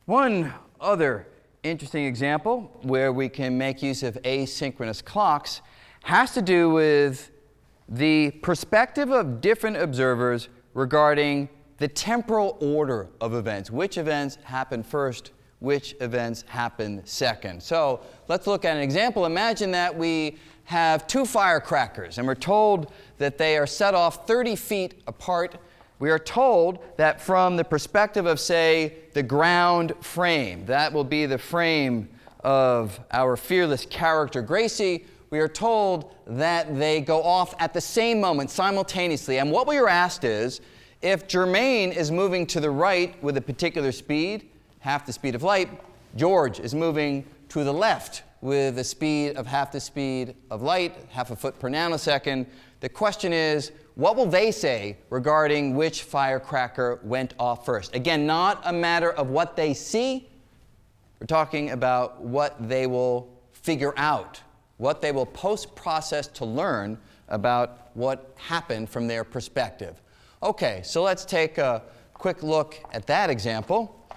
One other interesting example where we can make use of asynchronous clocks has to do with the perspective of different observers regarding the temporal order of events. Which events happen first, which events happen second. So let's look at an example. Imagine that we have two firecrackers, and we're told that they are set off 30 feet apart. We are told that from the perspective of, say, the ground frame, that will be the frame of our fearless character, Gracie, we are told that they go off at the same moment, simultaneously. And what we are asked is, if Germain is moving to the right with a particular speed, half the speed of light, George is moving to the left with a speed of half the speed of light, half a foot per nanosecond. The question is, what will they say regarding which firecracker went off first? Again, not a matter of what they see. We're talking about what they will figure out, what they will post-process to learn about what happened from their perspective. Okay, so let's take a quick look at that example.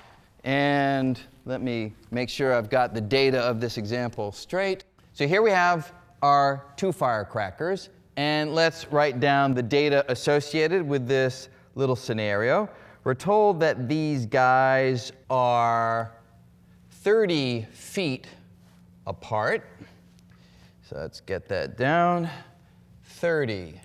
And let me make sure I've got the data of this example straight. So here we have our two firecrackers. And let's write down the data associated with this little scenario. We're told that these guys are 30 feet apart. So let's get that down. 30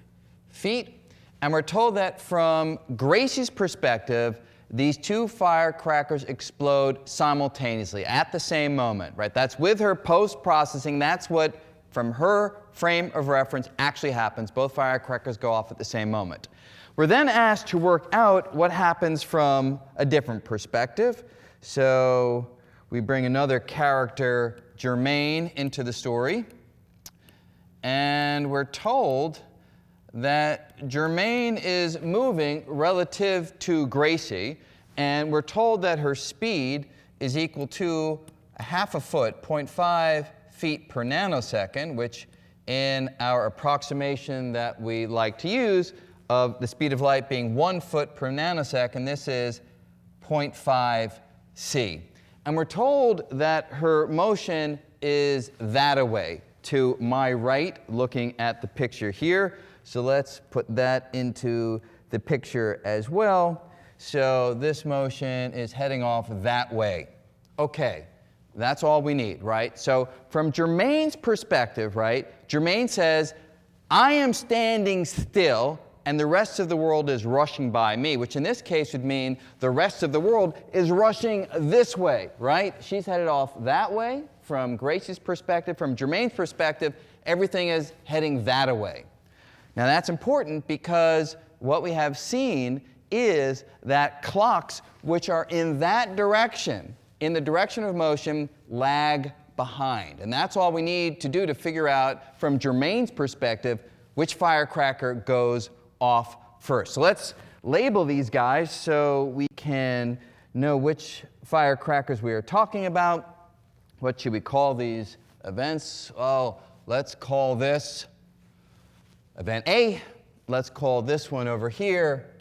feet. And we're told that from Gracie's perspective, these two firecrackers explode simultaneously at the same moment, right? That's with her post-processing. That's what, from her frame of reference, actually happens. Both firecrackers go off at the same moment. We're then asked to work out what happens from a different perspective. So we bring another character, Germain, into the story. And we're told that Germain is moving relative to Gracie, and we're told that her speed is equal to a half a foot, 0.5 feet per nanosecond, which in our approximation that we like to use of the speed of light being 1 foot per nanosecond, this is 0.5 c. And we're told that her motion is that-a-way, to my right, looking at the picture here. So let's put that into the picture as well. So this motion is heading off that way. Okay, that's all we need, right? So from Germain's perspective, right, Germain says, I am standing still and the rest of the world is rushing by me, which in this case would mean the rest of the world is rushing this way, right? She's headed off that way from Gracie's perspective. From Germain's perspective, everything is heading that-a-way. Now that's important because what we have seen is that clocks which are in that direction, in the direction of motion, lag behind. And that's all we need to do to figure out from Germain's perspective which firecracker goes off first. So let's label these guys so we can know which firecrackers we are talking about. What should we call these events? Well, let's call this event A. Let's call this one over here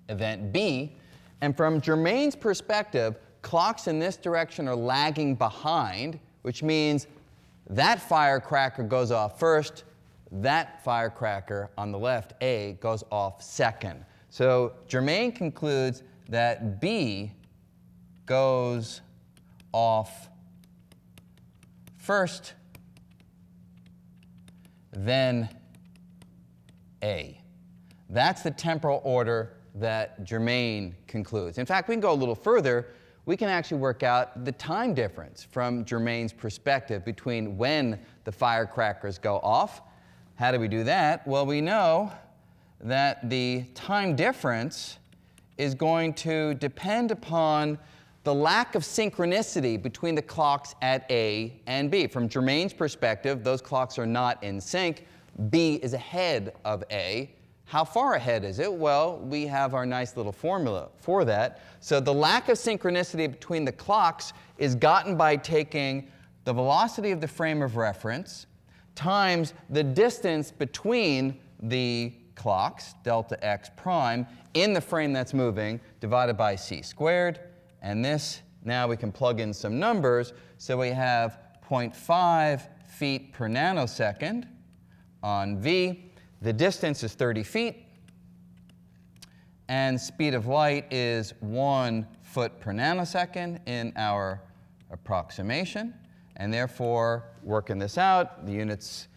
event B. And from Germain's perspective, clocks in this direction are lagging behind, which means that firecracker goes off first. That firecracker on the left, A, goes off second. So Germain concludes that B goes off first, then A. That's the temporal order that Germain concludes. In fact, we can go a little further. We can actually work out the time difference from Germain's perspective between when the firecrackers go off. How do we do that? Well, we know that the time difference is going to depend upon the lack of synchronicity between the clocks at A and B. From Germain's perspective, those clocks are not in sync. B is ahead of A. How far ahead is it? Well, we have our nice little formula for that. So the lack of synchronicity between the clocks is gotten by taking the velocity of the frame of reference times the distance between the clocks, delta x prime, in the frame that's moving, divided by c squared. And this Now we can plug in some numbers. So we have 0.5 feet per nanosecond on v. The distance is 30 feet. And speed of light is 1 foot per nanosecond in our approximation. And therefore, working this out, the units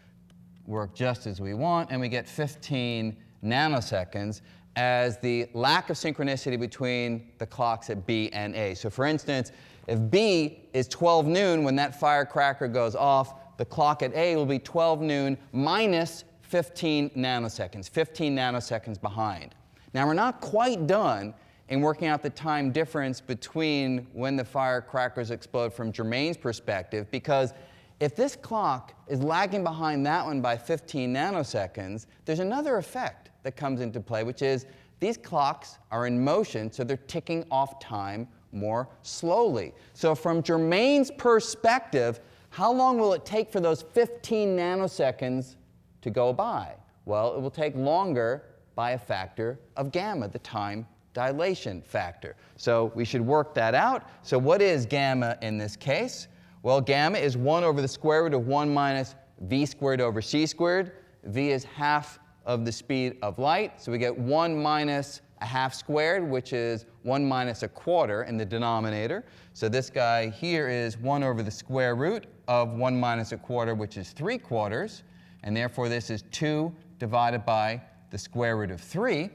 work just as we want, and we get 15 nanoseconds as the lack of synchronicity between the clocks at B and A. So for instance, if B is 12 noon when that firecracker goes off, the clock at A will be 12 noon minus 15 nanoseconds behind. Now we're not quite done in working out the time difference between when the firecrackers explode from Germain's perspective, because if this clock is lagging behind that one by 15 nanoseconds, there's another effect that comes into play, which is these clocks are in motion, so they're ticking off time more slowly. So from Germain's perspective, how long will it take for those 15 nanoseconds to go by? Well, it will take longer by a factor of gamma, the time dilation factor. So we should work that out. So what is gamma in this case? Well, gamma is 1 over the square root of 1 minus v squared over c squared. V is half of the speed of light. So we get 1 minus a half squared, which is 1 minus a quarter in the denominator. So this guy here is 1 over the square root of 1 minus a quarter, which is 3/4. And therefore, this is 2 divided by the square root of 3.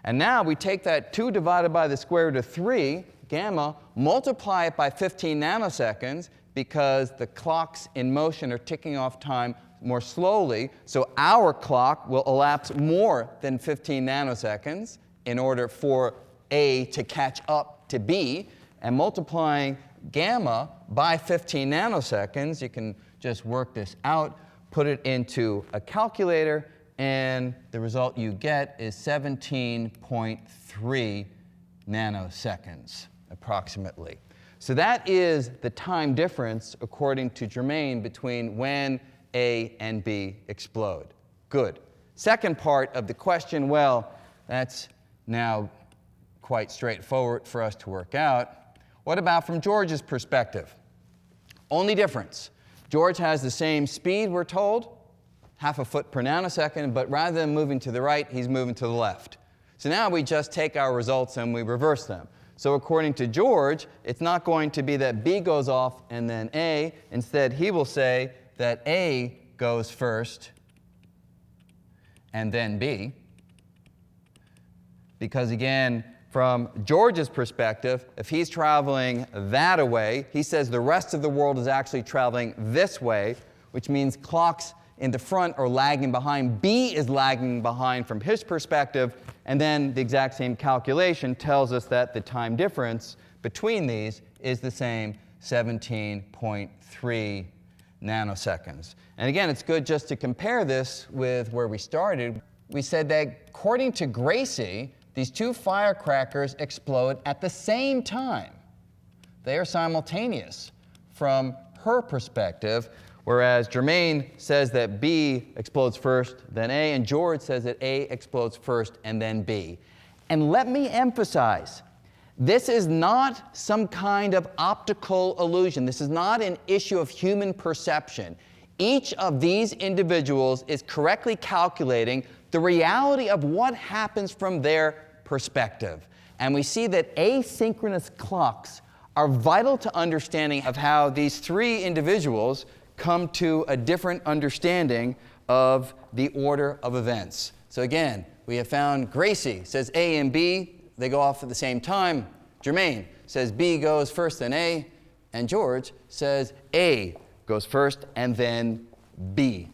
And now we take that 2 divided by the square root of 3, gamma, multiply it by 15 nanoseconds, because the clocks in motion are ticking off time more slowly. So our clock will elapse more than 15 nanoseconds in order for A to catch up to B. And multiplying gamma by 15 nanoseconds, you can just work this out, put it into a calculator, and the result you get is 17.3 nanoseconds, approximately. So that is the time difference, according to Germain, between when A and B explode. Good. Second part of the question, well, that's now quite straightforward for us to work out. What about from George's perspective? Only difference. George has the same speed, we're told, half a foot per nanosecond, but rather than moving to the right, he's moving to the left. So now we just take our results and we reverse them. So according to George, it's not going to be that B goes off and then A. Instead, he will say that A goes first and then B. Because again, from George's perspective, if he's traveling that way, he says the rest of the world is actually traveling this way, which means clocks in the front are lagging behind. B is lagging behind from his perspective. And then the exact same calculation tells us that the time difference between these is the same, 17.3 nanoseconds. And again, it's good just to compare this with where we started. We said that according to Gracie, these two firecrackers explode at the same time. They are simultaneous from her perspective, whereas Germain says that B explodes first, then A, and George says that A explodes first and then B. And let me emphasize, this is not some kind of optical illusion. This is not an issue of human perception. Each of these individuals is correctly calculating the reality of what happens from their perspective. And we see that asynchronous clocks are vital to understanding of how these three individuals come to a different understanding of the order of events. So again, we have found Gracie says A and B, they go off at the same time. Germain says B goes first, then A. And George says A goes first and then B.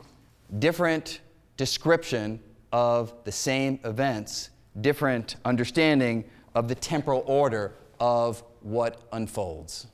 Different description of the same events, different understanding of the temporal order of what unfolds.